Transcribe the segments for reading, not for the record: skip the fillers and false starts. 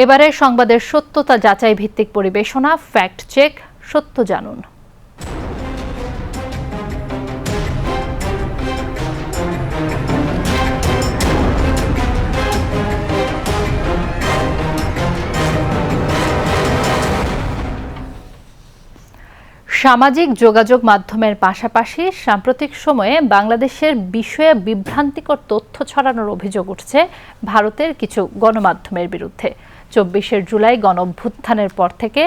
এবারের সংবাদের সত্যতা যাচাই ভিত্তিক পরিবেশনা ফ্যাক্ট চেক সত্য জানুন। সামাজিক যোগাযোগ মাধ্যমের পাশাপাশি সাম্প্রতিক সময়ে বাংলাদেশের বিষয়ে বিভ্রান্তিকর তথ্য ছড়ানোর অভিযোগ উঠছে ভারতের কিছু গণমাধ্যমের বিরুদ্ধে। ২৪শে জুলাই গণঅভ্যুত্থানের পর থেকে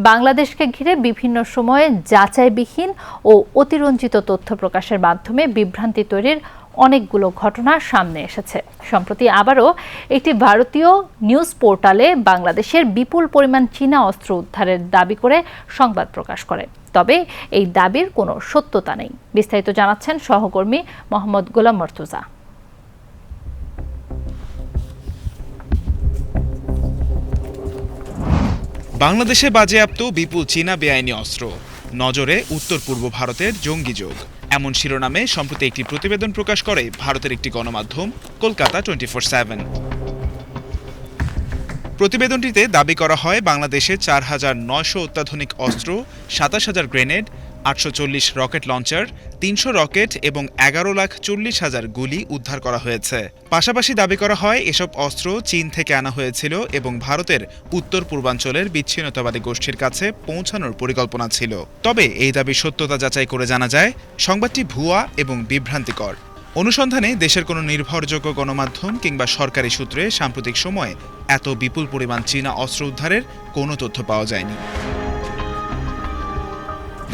বাংলাদেশকে ঘিরে বিভিন্ন সময়ে যাচাইবিহীন ও অতিরঞ্জিত তথ্য প্রকাশের মাধ্যমে বিভ্রান্তি তৈরির অনেকগুলো ঘটনা সামনে এসেছে। সম্প্রতি আবারও একটি ভারতীয় নিউজ পোর্টালে বাংলাদেশের বিপুল পরিমাণ চীনা অস্ত্র উদ্ধারের দাবি করে সংবাদ প্রকাশ করে। তবে এই দাবির কোনো সত্যতা নেই। বিস্তারিত জানাচ্ছেন সহকর্মী মোহাম্মদ গোলাম মর্তুজা। বাংলাদেশে বাজেয়াপ্ত বিপুল চীনা বেআইনি অস্ত্র, নজরে উত্তর পূর্ব ভারতের জঙ্গি যোগ, এমন শিরোনামে সম্প্রতি একটি প্রতিবেদন প্রকাশ করে ভারতের একটি গণমাধ্যম কলকাতা 24/7। প্রতিবেদনটিতে দাবি করা হয় বাংলাদেশে ৪,৯০০ অত্যাধুনিক অস্ত্র, ২৭,০০০ গ্রেনেড, ৮৪০ রকেট লঞ্চার, ৩০০ রকেট এবং ১১,৪০,০০০ গুলি উদ্ধার করা হয়েছে। পাশাপাশি দাবি করা হয় এসব অস্ত্র চীন থেকে আনা হয়েছিল এবং ভারতের উত্তর পূর্বাঞ্চলের বিচ্ছিন্নতাবাদী গোষ্ঠীর কাছে পৌঁছানোর পরিকল্পনা ছিল। তবে এই দাবির সত্যতা যাচাই করে জানা যায় সংবাদটি ভুয়া এবং বিভ্রান্তিকর। অনুসন্ধানে দেশের কোনো নির্ভরযোগ্য গণমাধ্যম কিংবা সরকারি সূত্রে সাম্প্রতিক সময়ে এত বিপুল পরিমাণ চীনা অস্ত্র উদ্ধারের কোনো তথ্য পাওয়া যায়নি।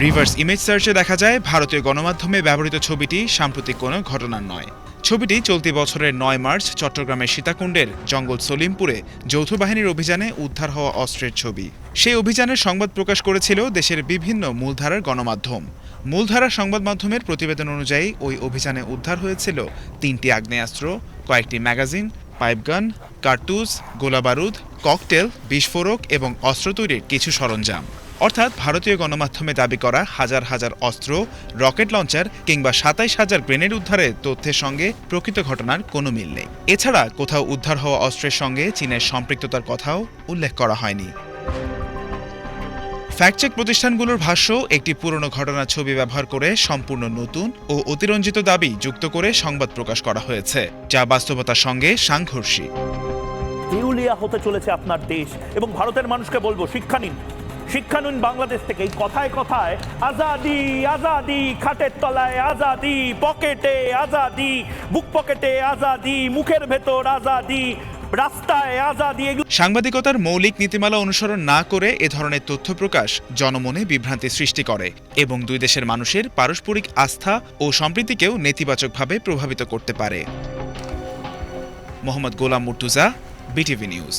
রিভার্স ইমেজ সার্চে দেখা যায় ভারতীয় গণমাধ্যমে ব্যবহৃত ছবিটি সাম্প্রতিক কোনো ঘটনার নয়। ছবিটি চলতি বছরের ৯ মার্চ চট্টগ্রামের সীতাকুণ্ডের জঙ্গল সলিমপুরে যৌথ বাহিনীর অভিযানে উদ্ধার হওয়া অস্ত্রের ছবি। সেই অভিযানের সংবাদ প্রকাশ করেছিল দেশের বিভিন্ন মূলধারার গণমাধ্যম। মূলধারার সংবাদ মাধ্যমের প্রতিবেদন অনুযায়ী ওই অভিযানে উদ্ধার হয়েছিল ৩টি আগ্নেয়াস্ত্র, কয়েকটি ম্যাগাজিন, পাইপগান, কার্তুজ, গোলাবারুদ, ককটেল, বিস্ফোরক এবং অস্ত্র তৈরির কিছু সরঞ্জাম। অর্থাৎ ভারতীয় গণমাধ্যমে দাবি করা হাজার হাজার অস্ত্র, রকেট লঞ্চার কিংবা ২৭,০০০ গ্রেনেড উদ্ধারের তথ্যের সঙ্গে প্রকৃত ঘটনার কোনো মিল নেই। এছাড়া কোথাও উদ্ধার হওয়া অস্ত্রের সঙ্গে চীনের সম্পৃক্ততার কথাও উল্লেখ করা হয়নি। ফ্যাক্টচেক প্রতিষ্ঠানগুলোর ভাষ্য, একটি পুরনো ঘটনার ছবি ব্যবহার করে সম্পূর্ণ নতুন ও অতিরঞ্জিত দাবি যুক্ত করে সংবাদ প্রকাশ করা হয়েছে, যা বাস্তবতার সঙ্গে সাংঘর্ষিক। দেউলিয়া হতে চলেছে আপনার দেশ এবং ভারতের মানুষকে বলবো, শিক্ষা নিন বাংলাদেশ থেকে। এই কথায় কথায় আজাদি আজাদি, খাটের তলায় আজাদি, পকেটে আজাদি, বুক পকেটে আজাদি, মুখের ভেতর আজাদি, রাস্তায় আজাদি। সাংবাদিকতার মৌলিক নীতিমালা অনুসরণ না করে এ ধরনের তথ্য প্রকাশ জনমনে বিভ্রান্তি সৃষ্টি করে এবং দুই দেশের মানুষের পারস্পরিক আস্থা ও সম্প্রীতিকেও নেতিবাচকভাবে প্রভাবিত করতে পারে। Mohammad Golam Murtaza, BTV news.